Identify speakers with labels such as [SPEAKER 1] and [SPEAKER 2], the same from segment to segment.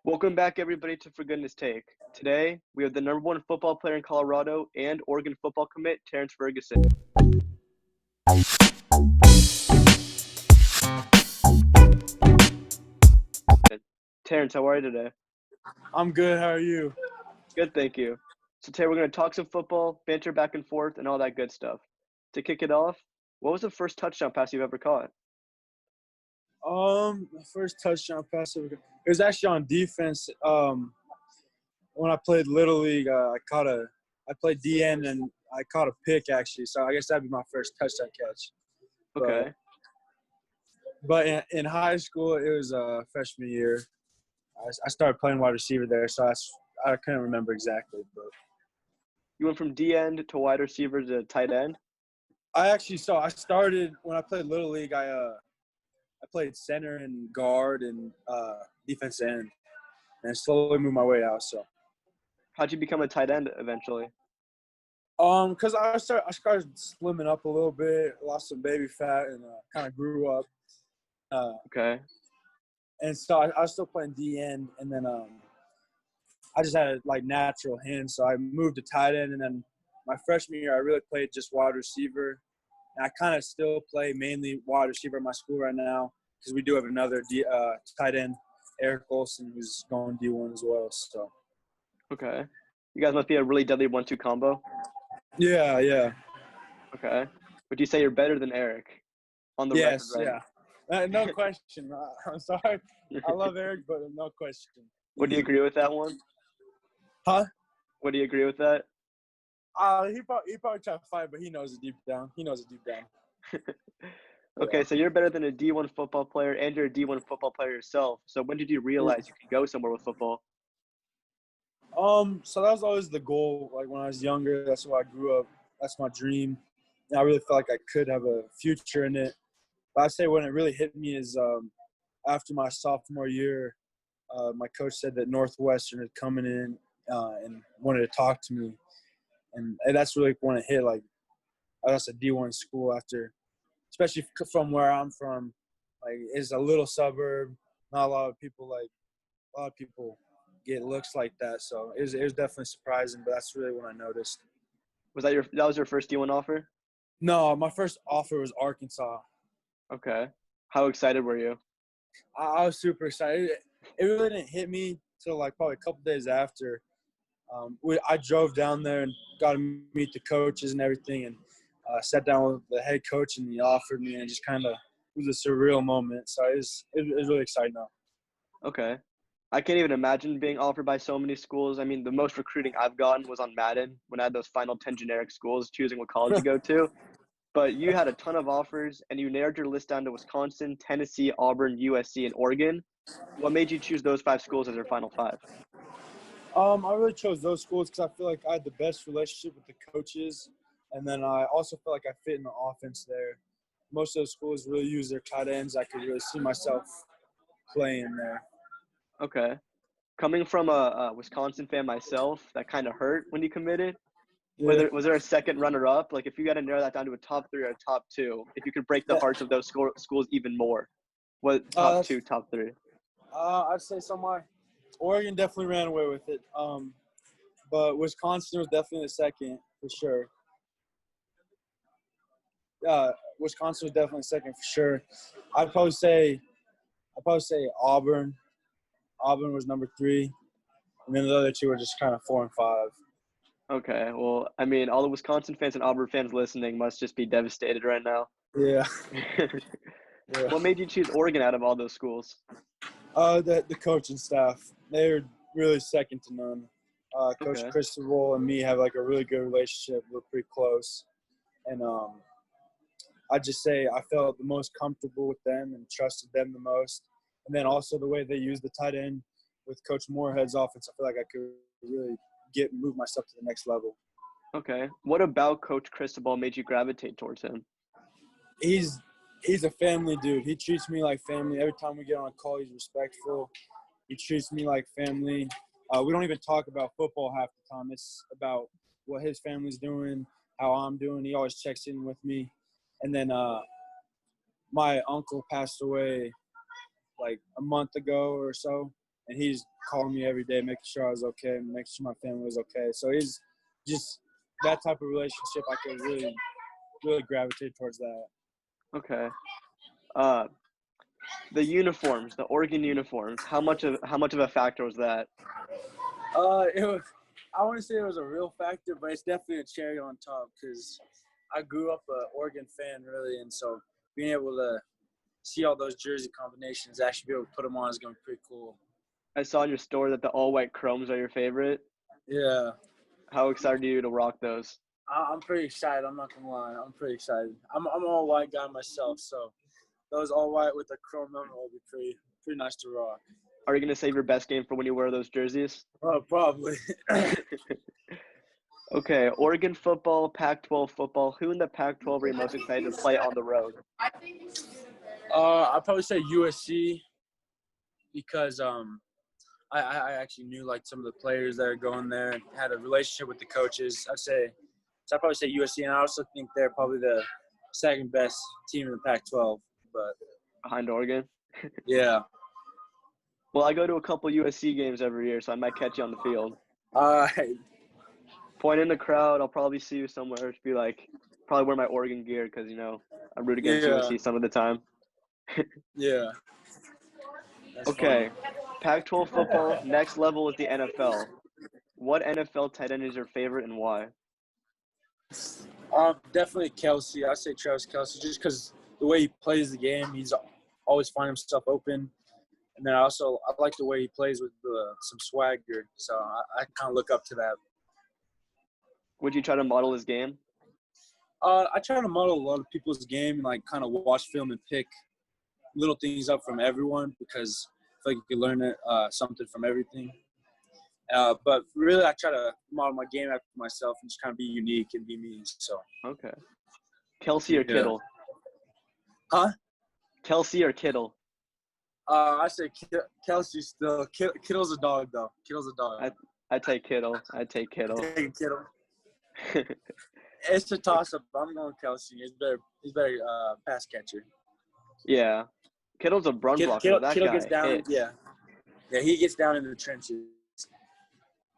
[SPEAKER 1] Welcome back, everybody, to For Goodness Take. Today, we have the number one football player in Colorado and Oregon football commit, Terrance Ferguson. Terrance, how are you today?
[SPEAKER 2] I'm good. How are you?
[SPEAKER 1] Good, thank you. So today we're going to talk some football, banter back and forth, and all that good stuff. To kick it off, what was the first touchdown pass you've ever caught?
[SPEAKER 2] My first touchdown pass it was actually on defense. When I played Little League, I played DN and I caught a pick actually. So I guess that'd be my first touchdown catch.
[SPEAKER 1] Okay.
[SPEAKER 2] But in high school, it was freshman year. I started playing wide receiver there, so I couldn't remember exactly. But
[SPEAKER 1] You went from D end to wide receiver to tight end?
[SPEAKER 2] I started when I played Little League. I played center and guard and defense end, and slowly moved my way out. So.
[SPEAKER 1] How'd you become a tight end eventually?
[SPEAKER 2] Cause I started slimming up a little bit, lost some baby fat, and kind of grew up.
[SPEAKER 1] Okay.
[SPEAKER 2] And so I was still playing DN, and then I just had like natural hands, so I moved to tight end, and then my freshman year I really played just wide receiver, and I kind of still play mainly wide receiver at my school right now because we do have another tight end, Eric Olson, who's going D1 as well. So.
[SPEAKER 1] Okay. You guys must be a really deadly 1-2 combo.
[SPEAKER 2] Yeah.
[SPEAKER 1] Okay. Would you say you're better than Eric on the record, right?
[SPEAKER 2] Yeah. No question. I'm sorry. I love Eric, but no question.
[SPEAKER 1] Would you agree with that one?
[SPEAKER 2] Huh?
[SPEAKER 1] Would you agree with that?
[SPEAKER 2] He probably tried to fight, but he knows it deep down.
[SPEAKER 1] Okay,
[SPEAKER 2] Yeah.
[SPEAKER 1] so you're better than a D1 football player, and you're a D1 football player yourself. So when did you realize you could go somewhere with football?
[SPEAKER 2] So that was always the goal. Like when I was younger, that's why I grew up. That's my dream. And I really felt like I could have a future in it. But I'd say when it really hit me is after my sophomore year, my coach said that Northwestern had coming in and wanted to talk to me. And that's really when it hit. Like, that's a D1 school after, especially from where I'm from. Like, it's a little suburb. Not a lot of people get looks like that. So it was definitely surprising, but that's really when I noticed.
[SPEAKER 1] That was your first D1 offer?
[SPEAKER 2] No, my first offer was Arkansas.
[SPEAKER 1] Okay. How excited were you?
[SPEAKER 2] I was super excited. It really didn't hit me till like probably a couple days after. I drove down there and got to meet the coaches and everything, and sat down with the head coach, and he offered me, and it just kind of was a surreal moment. So it was really exciting though.
[SPEAKER 1] Okay. I can't even imagine being offered by so many schools. I mean, the most recruiting I've gotten was on Madden when I had those final 10 generic schools choosing what college to go to. But you had a ton of offers, and you narrowed your list down to Wisconsin, Tennessee, Auburn, USC, and Oregon. What made you choose those 5 schools as your final 5?
[SPEAKER 2] I really chose those schools because I feel like I had the best relationship with the coaches, and then I also feel like I fit in the offense there. Most of those schools really use their tight ends. I could really see myself playing there.
[SPEAKER 1] Okay. Coming from a Wisconsin fan myself, that kind of hurt when you committed.
[SPEAKER 2] Yeah.
[SPEAKER 1] Was there a second runner-up? Like, if you got to narrow that down to a top 3 or a top 2, if you could break the hearts of those schools even more, what top 2, top 3?
[SPEAKER 2] I'd say Oregon definitely ran away with it. But Wisconsin was definitely the second for sure. Wisconsin was definitely second for sure. I'd probably say Auburn. Auburn was number 3, and then the other 2 were just kind of 4 and 5.
[SPEAKER 1] Okay, well, I mean, all the Wisconsin fans and Auburn fans listening must just be devastated right now.
[SPEAKER 2] Yeah.
[SPEAKER 1] What made you choose Oregon out of all those schools?
[SPEAKER 2] The coaching staff, they're really second to none. Coach Cristobal and me have like a really good relationship. We're pretty close, and I'd just say I felt the most comfortable with them and trusted them the most. And then also the way they use the tight end with Coach Moorhead's offense, I feel like I could really move myself to the next level.
[SPEAKER 1] Okay. What about Coach Cristobal made you gravitate towards him?
[SPEAKER 2] He's a family dude. He treats me like family. Every time we get on a call, he's respectful. He treats me like family. We don't even talk about football half the time. It's about what his family's doing, how I'm doing. He always checks in with me. And then my uncle passed away like a month ago or so. and he's calling me every day, making sure I was okay, making sure my family was okay. So he's just that type of relationship. I could really, really gravitate towards that.
[SPEAKER 1] Okay. Uh, the uniforms, the Oregon uniforms. How much of a factor was that?
[SPEAKER 2] It was. I want to say it was a real factor, but it's definitely a cherry on top because I grew up an Oregon fan, really, and so being able to see all those jersey combinations, actually be able to put them on is going to be pretty cool.
[SPEAKER 1] I saw in your store that the all white chromes are your favorite.
[SPEAKER 2] Yeah.
[SPEAKER 1] How excited are you to rock those?
[SPEAKER 2] I'm pretty excited. I'm not going to lie. I'm pretty excited. I'm an all white guy myself, so those all white with the chrome number will be pretty nice to rock.
[SPEAKER 1] Are you gonna save your best game for when you wear those jerseys?
[SPEAKER 2] Probably.
[SPEAKER 1] Okay, Oregon football, Pac-12 football. Who in the Pac-12 are you most excited to play on the road?
[SPEAKER 2] I'd probably say USC because I actually knew like some of the players that are going there and had a relationship with the coaches. I'd probably say USC, and I also think they're probably the second best team in the Pac-12. But
[SPEAKER 1] Behind Oregon?
[SPEAKER 2] yeah.
[SPEAKER 1] Well, I go to a couple USC games every year, so I might catch you on the field. Point in the crowd. I'll probably see you somewhere. Just be like, probably wear my Oregon gear because, I root against USC some of the time.
[SPEAKER 2] Yeah. That's
[SPEAKER 1] Okay,
[SPEAKER 2] funny.
[SPEAKER 1] Pac-12 football. Next level is the NFL. What NFL tight end is your favorite and why?
[SPEAKER 2] Definitely Kelsey. I say Travis Kelsey just because the way he plays the game, he's always finding himself open. And then I like the way he plays with some swagger. So I kind of look up to that.
[SPEAKER 1] Would you try to model his game?
[SPEAKER 2] I try to model a lot of people's game and like kind of watch film and pick little things up from everyone because I feel like you can learn something from everything. But really, I try to model my game after myself and just kind of be unique and be me. So.
[SPEAKER 1] Okay. Kelsey or Kittle?
[SPEAKER 2] Huh?
[SPEAKER 1] Kelsey or Kittle?
[SPEAKER 2] I say Kelsey still. Kittle's a dog, though. Kittle's a dog.
[SPEAKER 1] I take Kittle.
[SPEAKER 2] Take Kittle. It's a toss-up. I'm going Kelsey. He's better pass catcher.
[SPEAKER 1] Yeah. Kittle's a run blocker.
[SPEAKER 2] Kittle gets down.
[SPEAKER 1] Hits.
[SPEAKER 2] Yeah, he gets down in the trenches.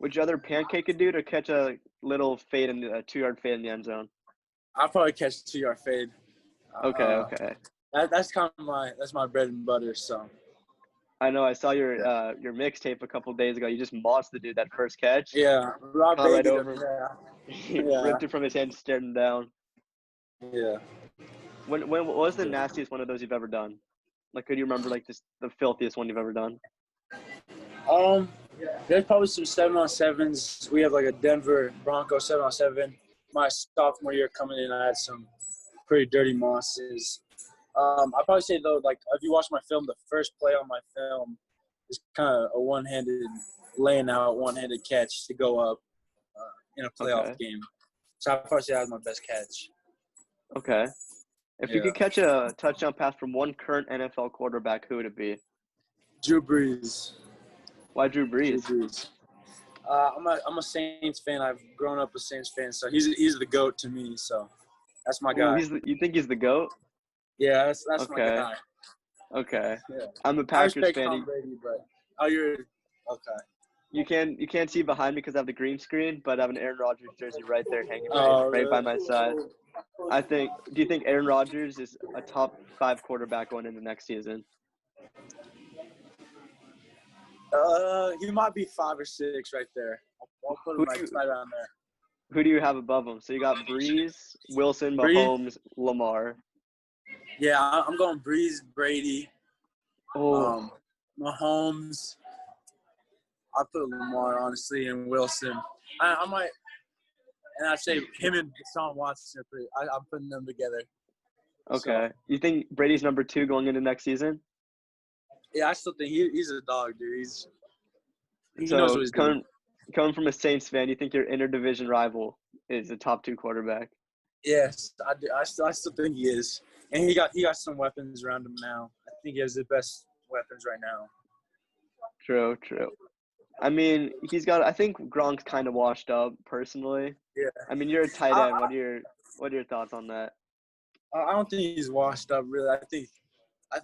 [SPEAKER 1] Would you rather pancake a dude or catch a little fade in a 2-yard fade in the end zone?
[SPEAKER 2] I'll probably catch a 2-yard fade.
[SPEAKER 1] Okay.
[SPEAKER 2] That's kind of my bread and butter. So.
[SPEAKER 1] I know. I saw your mixtape a couple days ago. You just mossed the dude that first catch.
[SPEAKER 2] Yeah,
[SPEAKER 1] Caught right over him.
[SPEAKER 2] Yeah.
[SPEAKER 1] Ripped it from his hand, stared him down.
[SPEAKER 2] Yeah.
[SPEAKER 1] When what was the nastiest one of those you've ever done? Like, could you remember like just the filthiest one you've ever done?
[SPEAKER 2] There's probably some 7-on-7s. We have like a Denver Broncos 7-on-7. My sophomore year coming in, I had some pretty dirty mosses. I'd probably say though, like if you watch my film, the first play on my film is kind of a one-handed catch to go up in a playoff game. So I'd probably say that was my best catch.
[SPEAKER 1] Okay. If you could catch a touchdown pass from one current NFL quarterback, who would it be?
[SPEAKER 2] Drew Brees.
[SPEAKER 1] Why Drew Brees?
[SPEAKER 2] I'm a Saints fan. I've grown up a Saints fan, so he's the GOAT to me. So that's my guy.
[SPEAKER 1] You think he's the GOAT?
[SPEAKER 2] Yeah, that's my guy.
[SPEAKER 1] Okay.
[SPEAKER 2] Yeah.
[SPEAKER 1] I'm a Packers fan.
[SPEAKER 2] Tom Brady, but you're okay.
[SPEAKER 1] You can't see behind me because I have the green screen, but I have an Aaron Rodgers jersey right there hanging right by my side. Do you think Aaron Rodgers is a top 5 quarterback going into next season?
[SPEAKER 2] He might be 5 or 6 right there. I'll put him right around there.
[SPEAKER 1] Who do you have above him? So you got Breeze, Wilson, Mahomes, Lamar.
[SPEAKER 2] Yeah, I'm going Breeze, Brady, Mahomes. I'll put Lamar, honestly, and Wilson. I might – and I'd say him and Deshaun Watson I'm putting them together.
[SPEAKER 1] Okay.
[SPEAKER 2] So,
[SPEAKER 1] you think Brady's number 2 going into next season?
[SPEAKER 2] Yeah, I still think he's a dog, dude. He knows what he's doing.
[SPEAKER 1] Coming from a Saints fan, you think your interdivision rival is a top 2 quarterback?
[SPEAKER 2] Yes, I do. I still think he is. And he got some weapons around him now. I think he has the best weapons right now.
[SPEAKER 1] True. I mean, I think Gronk's kind of washed up personally.
[SPEAKER 2] Yeah.
[SPEAKER 1] I mean, you're a tight end. What are your thoughts on that?
[SPEAKER 2] I don't think he's washed up really. I think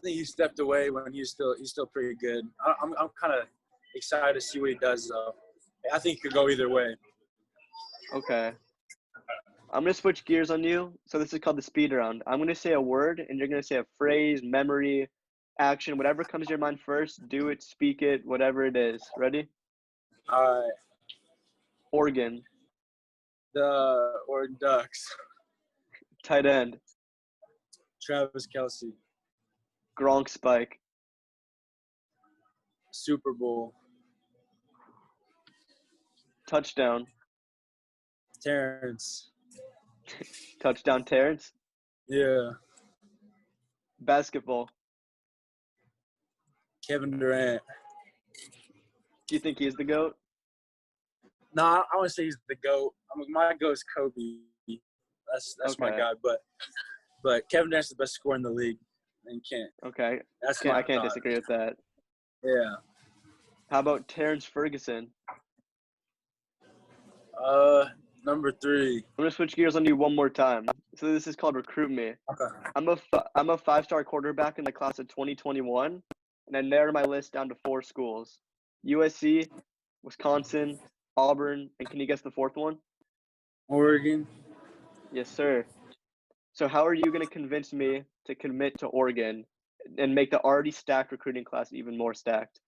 [SPEAKER 2] he stepped away when he's still pretty good. I'm kind of excited to see what he does, though. I think it could go either way.
[SPEAKER 1] Okay. I'm going to switch gears on you. So this is called the speed round. I'm going to say a word, and you're going to say a phrase, memory, action, whatever comes to your mind first. Do it, speak it, whatever it is. Ready?
[SPEAKER 2] All right.
[SPEAKER 1] Oregon.
[SPEAKER 2] The Oregon Ducks.
[SPEAKER 1] Tight end.
[SPEAKER 2] Travis Kelce.
[SPEAKER 1] Gronk spike.
[SPEAKER 2] Super Bowl.
[SPEAKER 1] Touchdown.
[SPEAKER 2] Terrance.
[SPEAKER 1] Touchdown Terrance.
[SPEAKER 2] Yeah.
[SPEAKER 1] Basketball.
[SPEAKER 2] Kevin Durant.
[SPEAKER 1] Do you think he's the GOAT?
[SPEAKER 2] No, I want to say he's the GOAT. My GOAT is Kobe. That's my
[SPEAKER 1] Okay.
[SPEAKER 2] guy. But Kevin Durant's the best scorer in the league. And can't.
[SPEAKER 1] Okay.
[SPEAKER 2] That's
[SPEAKER 1] I
[SPEAKER 2] my
[SPEAKER 1] can't
[SPEAKER 2] thought.
[SPEAKER 1] disagree with that.
[SPEAKER 2] Yeah.
[SPEAKER 1] How about Ferguson?
[SPEAKER 2] Number 3.
[SPEAKER 1] I'm gonna switch gears on you one more time. So this is called Recruit Me.
[SPEAKER 2] Okay.
[SPEAKER 1] I'm a 5-star quarterback in the class of 2021, and I narrowed my list down to 4 schools: USC, Wisconsin, Auburn, and can you guess the 4th one?
[SPEAKER 2] Oregon.
[SPEAKER 1] Yes, sir. So how are you gonna convince me to commit to Oregon and make the already stacked recruiting class even more stacked?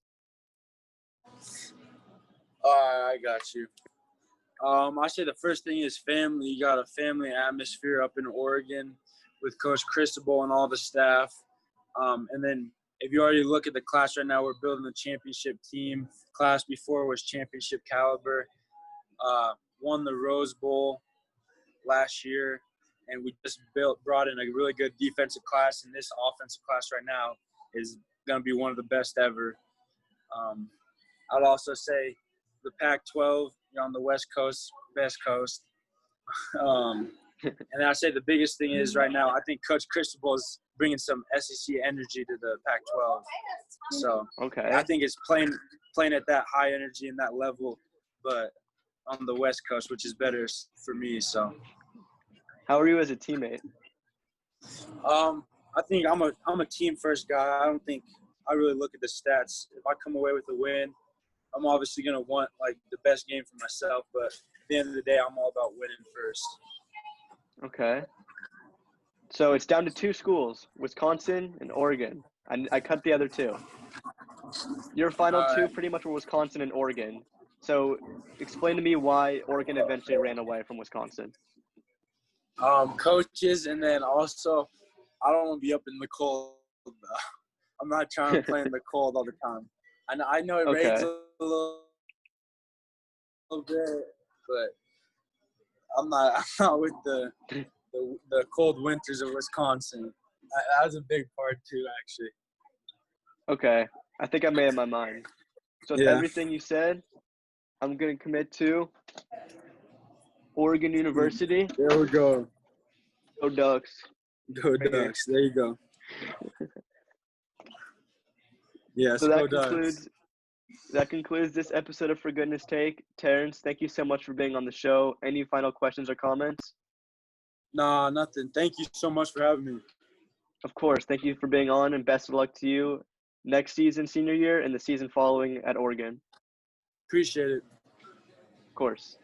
[SPEAKER 2] I got you. I say the first thing is family. You got a family atmosphere up in Oregon with Coach Cristobal and all the staff. And then if you already look at the class right now, we're building the championship team. Class before was championship caliber. Won the Rose Bowl last year, and we just brought in a really good defensive class. And this offensive class right now is going to be one of the best ever. I'd also say the Pac-12, you're on the West Coast, best coast. And I'd say the biggest thing is right now, I think Coach Cristobal is bringing some SEC energy to the Pac-12. So
[SPEAKER 1] Okay.
[SPEAKER 2] I think it's playing at that high energy and that level, but on the West Coast, which is better for me. So
[SPEAKER 1] How are you as a teammate?
[SPEAKER 2] I think I'm a team first guy. I don't think I really look at the stats. If I come away with a win, I'm obviously gonna want like the best game for myself. But at the end of the day, I'm all about winning first.
[SPEAKER 1] Okay. So it's down to 2 schools, Wisconsin and Oregon. I cut the other 2. Your final 2 pretty much were Wisconsin and Oregon. So explain to me why Oregon eventually ran away from Wisconsin.
[SPEAKER 2] Coaches, and then also I don't want to be up in the cold. I'm not trying to play in the cold all the time. I know it rains a little bit, but I'm not with the cold winters of Wisconsin. That was a big part too, actually.
[SPEAKER 1] Okay. I think I made up my mind. So with everything you said, I'm going to commit to Oregon University.
[SPEAKER 2] There we go.
[SPEAKER 1] Go Ducks.
[SPEAKER 2] Go Ducks. There you go. Yes,
[SPEAKER 1] so
[SPEAKER 2] go Ducks.
[SPEAKER 1] That concludes this episode of For Goodness Take. Terrance, thank you so much for being on the show. Any final questions or comments?
[SPEAKER 2] Nah, nothing. Thank you so much for having me.
[SPEAKER 1] Of course. Thank you for being on, and best of luck to you next season, senior year, and the season following at Oregon.
[SPEAKER 2] Appreciate it.
[SPEAKER 1] Of course.